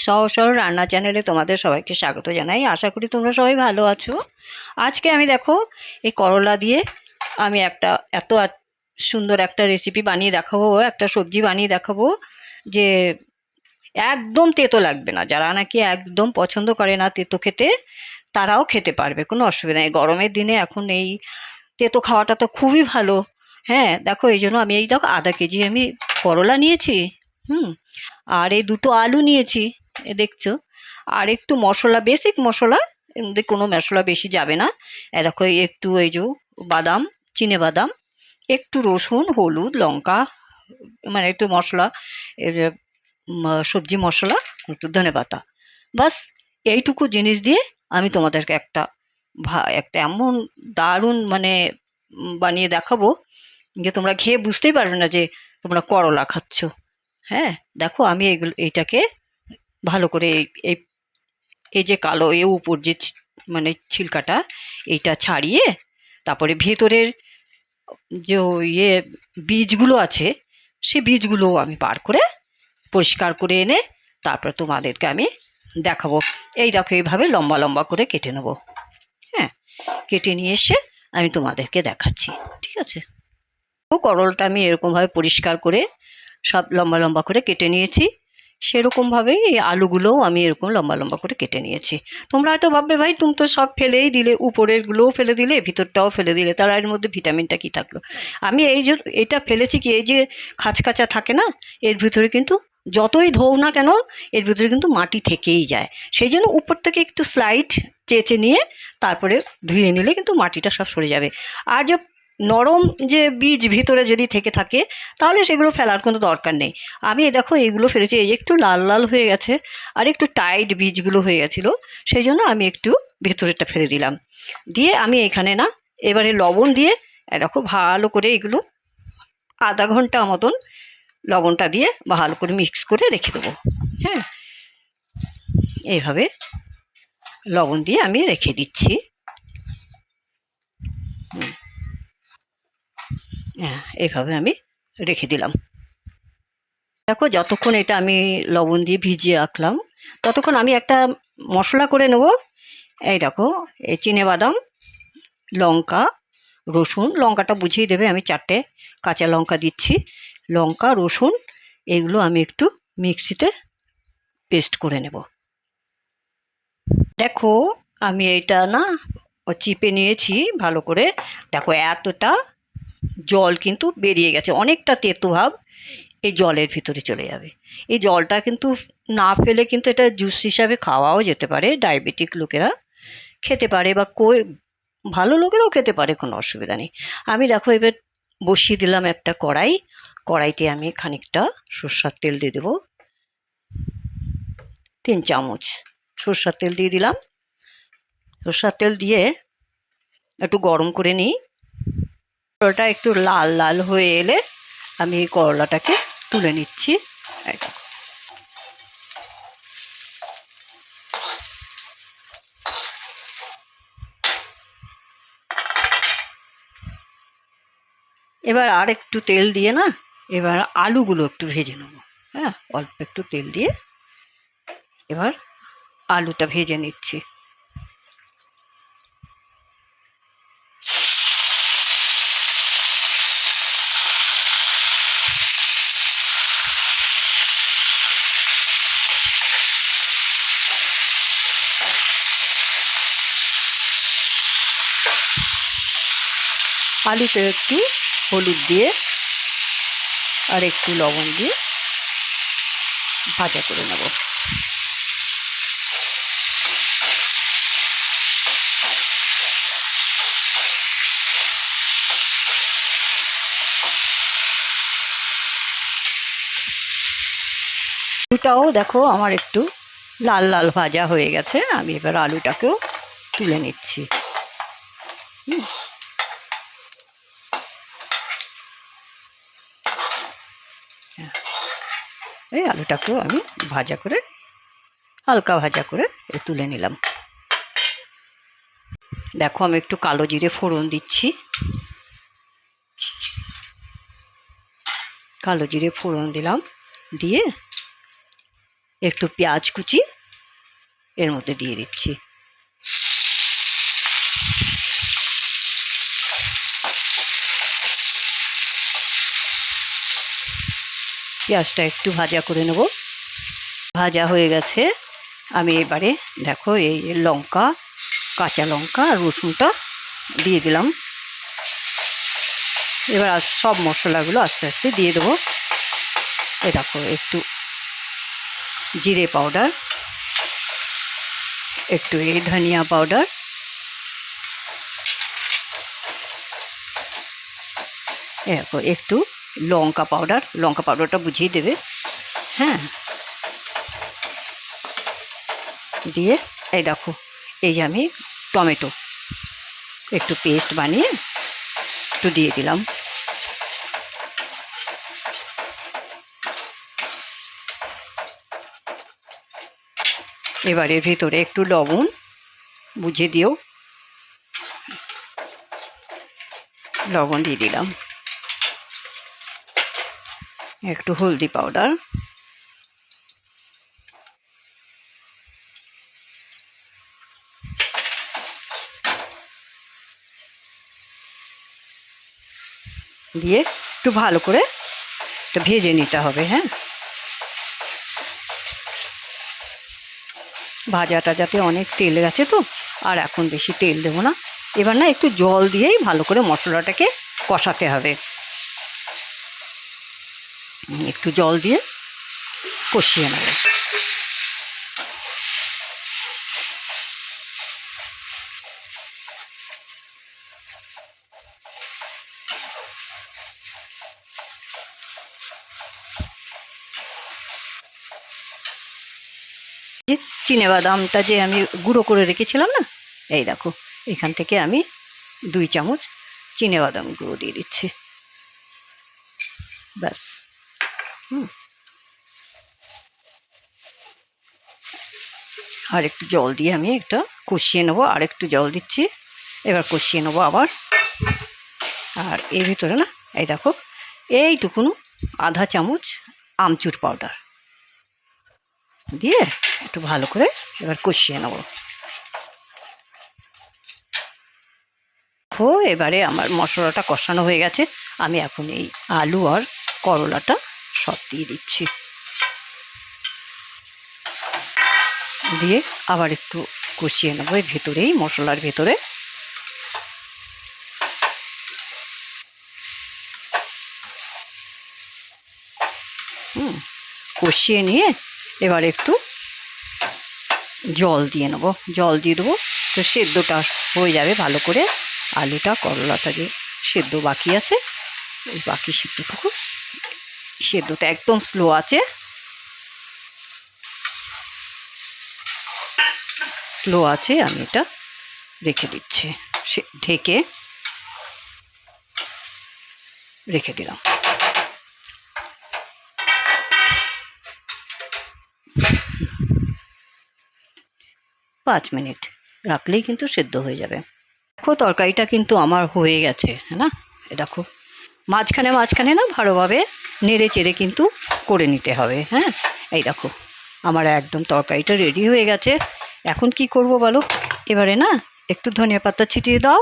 সহজ সরল রান্না চ্যানেলে তোমাদের সবাইকে স্বাগত জানাই। আশা করি তোমরা সবাই ভালো আছো। আজকে আমি দেখো এই করলা দিয়ে আমি একটা সুন্দর একটা রেসিপি বানিয়ে দেখাবো, একটা সবজি বানিয়ে দেখাবো যে একদম তেতো লাগবে না। যারা নাকি একদম পছন্দ করে না তেতো খেতে, তারাও খেতে পারবে, কোনো অসুবিধা নেই। গরমের দিনে এখন এই তেতো খাওয়াটা তো খুবই ভালো। হ্যাঁ দেখো, এই জন্য আমি এই দেখো আধা কেজি আমি করলা নিয়েছি। হুম। আর এই দুটো আলু নিয়েছি, দেখছো। আর একটু মশলা, বেসিক মশলা, এর মধ্যে কোনো মশলা বেশি যাবে না। দেখো একটু এই যে বাদাম, চিনে বাদাম, একটু রসুন, হলুদ, লঙ্কা, মানে একটু মশলা, এর সবজি মশলা, একটু ধনেপাতা, বাস। এইটুকু জিনিস দিয়ে আমি তোমাদেরকে একটা এমন দারুণ মানে বানিয়ে দেখাবো যে তোমরা খেয়ে বুঝতেই পারবে না যে তোমরা করলা খাচ্ছ। হ্যাঁ দেখো, আমি এইটাকে ভালো করে এই এই যে কালো উপর যে মানে ছিলকাটা, এইটা ছাড়িয়ে তারপরে ভেতরের যে ইয়ে বীজগুলো আছে, সেই বীজগুলো আমি বার করে পরিষ্কার করে এনে তারপর তোমাদেরকে আমি দেখাবো। এই দেখো এইভাবে লম্বা লম্বা করে কেটে নেবো। হ্যাঁ, কেটে নিয়ে এসে আমি তোমাদেরকে দেখাচ্ছি, ঠিক আছে। করলটা আমি এরকমভাবে পরিষ্কার করে সব লম্বা লম্বা করে কেটে নিয়েছি। সেরকমভাবেই এই আলুগুলোও আমি এরকম লম্বা লম্বা করে কেটে নিয়েছি। তোমরা হয়তো ভাববে, ভাই তুমি তো সব ফেলেই দিলে, উপরেরগুলোও ফেলে দিলে, ভিতরটাও ফেলে দিলে, তাহলে এর মধ্যে ভিটামিনটা কী থাকলো? আমি এই যে এটা ফেলেছি কি, এই যে খাঁচা থাকে না, এর ভিতরে কিন্তু যতই ধোও না কেন, এর ভিতরে কিন্তু মাটি থেকেই যায়। সেই জন্য উপর থেকে একটু স্লাইড চেঁচে নিয়ে তারপরে ধুয়ে নিলে কিন্তু মাটিটা সব সরে যাবে। আর যে নরম যে বীজ ভিতরে যদি থেকে থাকে, তাহলে সেগুলো ফেলার কোনো দরকার নেই। আমি দেখো এইগুলো ফেলেছি, এই একটু লাল লাল হয়ে গেছে আর একটু টাইট বীজগুলো হয়ে গেছিলো, সেই জন্য আমি একটু ভেতরেরটা ফেলে দিলাম। দিয়ে আমি এখানে না এবারে লবণ দিয়ে দেখো ভালো করে এগুলো আধা ঘন্টা মতন লবণটা দিয়ে ভালো করে মিক্স করে রেখে দেবো। হ্যাঁ, এইভাবে লবণ দিয়ে আমি রেখে দিচ্ছি। হ্যাঁ, এইভাবে আমি রেখে দিলাম। দেখো যতক্ষণ এটা আমি লবণ দিয়ে ভিজিয়ে রাখলাম, ততক্ষণ আমি একটা মশলা করে নেব। এই দেখো, এই চিনে বাদাম, লঙ্কা, রসুন, লঙ্কাটা বুঝিয়ে দেবে, আমি 4টে কাঁচা লঙ্কা দিচ্ছি। লঙ্কা, রসুন, এগুলো আমি একটু মিক্সিতে পেস্ট করে নেব। দেখো আমি এইটা না চিপে নিয়েছি ভালো করে। দেখো এতটা জল কিন্তু বেরিয়ে গেছে, অনেকটা তেতো ভাব এই জলের ভিতরে চলে যাবে। এই জলটা কিন্তু না ফেলে কিন্তু এটা জুস হিসাবে খাওয়াও যেতে পারে, ডায়াবেটিক লোকেরা খেতে পারে, বা ভালো লোকেরাও খেতে পারে, কোনো অসুবিধা নেই। আমি দেখো এবার বসিয়ে দিলাম একটা কড়াইতে আমি খানিকটা সরষের তেল দিয়ে দেবো। 3 চামচ সরষের তেল দিয়ে দিলাম। সরষের তেল দিয়ে একটু গরম করে নিই। করলাটা একটু লাল লাল হয়ে এলে আমি এই করলাটাকে তুলে নিচ্ছি। এবার আর একটু তেল দিয়ে না, এবার আলুগুলো একটু ভেজে নেবো। হ্যাঁ, অল্প একটু তেল দিয়ে এবার আলুটা ভেজে নিচ্ছি। আলুতে একটু হলুদ দিয়ে আর একটু লবণ দিয়ে ভাজা করে নেব। আলুটাও দেখো আমার একটু লাল লাল ভাজা হয়ে গেছে, আমি এবার আলুটাকেও তুলে নিচ্ছি। এই আলুটাকেও আমি হালকা ভাজা করে তুলে নিলাম। দেখো আমি একটু কালো জিরে ফোড়ন দিচ্ছি। কালো জিরে ফোড়ন দিলাম, দিয়ে একটু পেঁয়াজ কুচি এর মধ্যে দিয়ে দিচ্ছি। পেঁয়াজটা একটু ভাজা করে নেব। ভাজা হয়ে গেছে। আমি এবারে দেখো এই লঙ্কা, কাঁচা লঙ্কা আর রসুনটা দিয়ে দিলাম। এবার সব মশলাগুলো আস্তে আস্তে দিয়ে দেবো। এ দেখো একটু জিরে পাউডার, একটু এই ধনিয়া পাউডার, এরপর একটু লঙ্কা পাউডার, লঙ্কা পাউডারটা বুঝিয়ে দেবে। হ্যাঁ, দিয়ে এই দেখো এই যে আমি টমেটো একটু পেস্ট বানিয়ে একটু দিয়ে দিলাম। এবারে ভিতরে একটু লবণ বুঝে দিও, লবণ দিয়ে দিলাম। একটু হলদি পাউডার, দিয়ে একটু ভালো করে একটু ভেজে নিতে হবে। হ্যাঁ, ভাজাটা যাতে অনেক তেল গেছে তো, আর এখন বেশি তেল দেবো না। এবার না একটু জল দিয়েই ভালো করে মশলাটাকে কষাতে হবে। একটু জল দিয়ে কষিয়ে নেব। যে চিনেবাদামটা যে আমি গুঁড়ো করে রেখেছিলাম না, এই দেখো এখান থেকে আমি 2 চামচ চিনেবাদাম গুঁড়ো দিয়ে দিচ্ছি। ব্যাস। আর একটু জল দিয়ে আমি একটা কষিয়ে নেবো। আর একটু জল দিচ্ছি, এবার কষিয়ে নেবো আবার। আর এর ভিতরে না এই দেখো এইটুকুনো আধা চামচ আমচুর পাউডার দিয়ে একটু ভালো করে এবার কষিয়ে নেব। এবারে আমার মশলাটা কষানো হয়ে গেছে। আমি এখন এই আলু আর করলাটা সব দিয়ে দিচ্ছি। দিয়ে আবার একটু কষিয়ে নেবো এর ভেতরেই, মশলার ভেতরে। কষিয়ে নিয়ে এবার একটু জল দিয়ে নেবো। জল দিয়ে দেবো তো সেদ্ধটা হয়ে যাবে ভালো করে। আলুটা করলাটা যে সেদ্ধ বাকি আছে, ওই বাকি সেদ্ধটুকু, সেদ্ধটা একদম স্লো আছে, স্লো আছে আমি এটা রেখে দিচ্ছি। ঢেকে রেখে দিলাম। পাঁচ মিনিট রাখলেই কিন্তু সেদ্ধ হয়ে যাবে। দেখো তরকারিটা কিন্তু আমার হয়ে গেছে। হ্যাঁ না, দেখো মাঝখানে মাঝখানে না ভালোভাবে নেড়ে চেড়ে কিন্তু করে নিতে হবে। হ্যাঁ, এই দেখো আমার একদম তরকারিটা রেডি হয়ে গেছে। এখন কি করব বলো? এবারে না একটু ধনিয়া পাতা ছিটিয়ে দাও,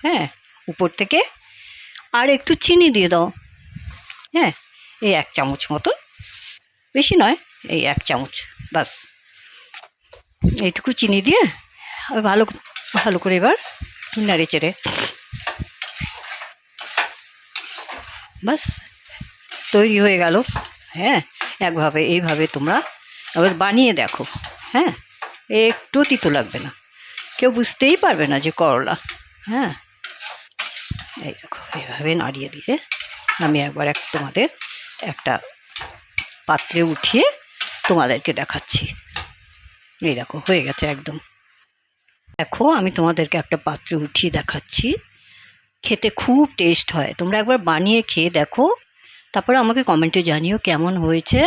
হ্যাঁ, উপর থেকে। আর একটু চিনি দিয়ে দাও। হ্যাঁ, এই 1 চামচ মতো, বেশি নয়, এই 1 চামচ বাস। এইটুকু চিনি দিয়ে ভালো ভালো করে এবার নাড়ে চেড়ে বাস তৈরি হয়ে গেল। হ্যাঁ, একভাবে এইভাবে তোমরা এবার বানিয়ে দেখো। হ্যাঁ, একটু তিতো লাগবে না, কেউ বুঝতেই পারবে না যে করলা। হ্যাঁ, এই দেখো এইভাবে নাড়িয়ে দিয়ে আমি একবার তোমাদের একটা পাত্রে উঠিয়ে তোমাদেরকে দেখাচ্ছি। এই দেখো হয়ে গেছে একদম। দেখো আমি তোমাদেরকে একটা পাত্রে উঠিয়ে দেখাচ্ছি। খেতে খুব টেস্ট হয়, তোমরা একবার বানিয়ে খেয়ে দেখো, তারপরে আমাকে কমেন্টে জানিও কেমন হয়েছে।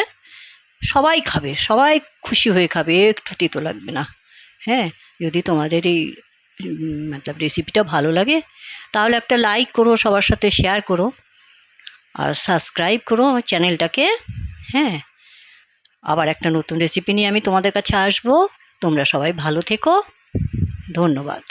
সবাই খাবে, সবাই খুশি হয়ে খাবে, একটু তিতো লাগবে না। হ্যাঁ, যদি তোমাদের এই মতলব রেসিপিটা ভালো লাগে তাহলে একটা লাইক করো, সবার সাথে শেয়ার করো, আর সাবস্ক্রাইব করো আমার চ্যানেলটাকে। হ্যাঁ, আবার একটা নতুন রেসিপি নিয়ে আমি তোমাদের কাছে আসবো। তোমরা সবাই ভালো থেকো। ধন্যবাদ।